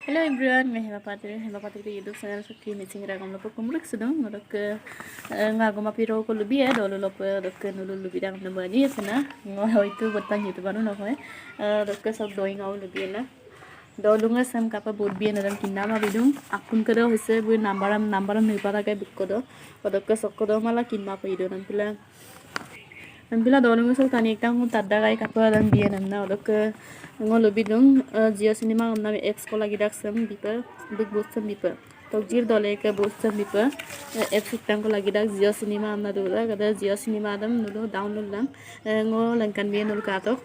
Hello everyone, मैं Hema Patri ke YouTube channel sakhi missing ra gam lopo kumruk sedang ngorok ke ngagoma piro ko lubi ya dolo lopo dok ke nulu lubi dang na bani sana ngo itu botang itu baru no hoy dok ke sob doing out lubi na dolunga sam kapa board bi na dam kinna ma bidung akun kero hise bu nambaram nipara ke bikkodo dok ke sokkodo mala kinma pa ido Nampila dolunga so tani ekang tadda kai kapa dan biya namna odok ngolo bidung Jio Cinema namna apps ko lagi daksam bipa big bossam bipa tokjir dole ke bossam bipa apps utang ko lagi dak Jio Cinema namna dula kada Jio Cinema dam nulo download lang ngo langkan biya nul kato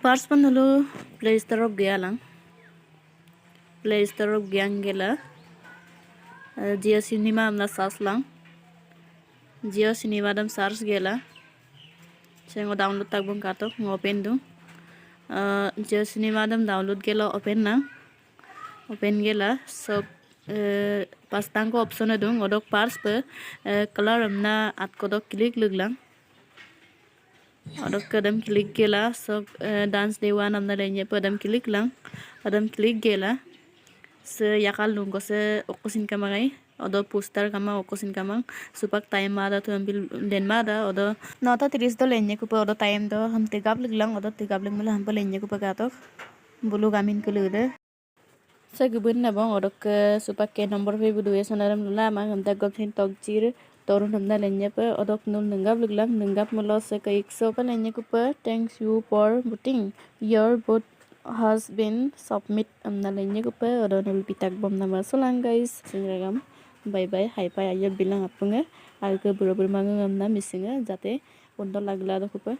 pars pan nulo Play Store of gaya lang Play Store of gyang gela Jio Cinema namna search lang Jio Cinema dam search gela saya ngo download tak bung kato ngo open dung Jio Cinema dam download gela open gela so pas tangko option dung odok pars pe color amna at kodok klik luglang odok kadam klik gela so dance dewa namna lenye padam klik lang padam klik gela se yakal lungko se okusin kamagai odo poster kama okusin kamang supak time mada tu ambil den mada odo nota 30 do lenye kupa odo time do ham tegap liglang odo tegap ling mala ham pa lenye kupa gatok bulu gamin kulude sa gubun na bang odo ke supak ke nomor pe budu ya sonaram lula mang ham tegap thin tok jir torun hamna lenye pa odok nul nenggap liglang nenggap mulo se ke 100 pa lenye kupa thanks you for voting your vote has been submit amna lenye kupa odo nul pitak bom nama solang guys singragam bye bye hai pai ayo bilang apunga alke buru mangang amna misinga jate pondol lagla do kupa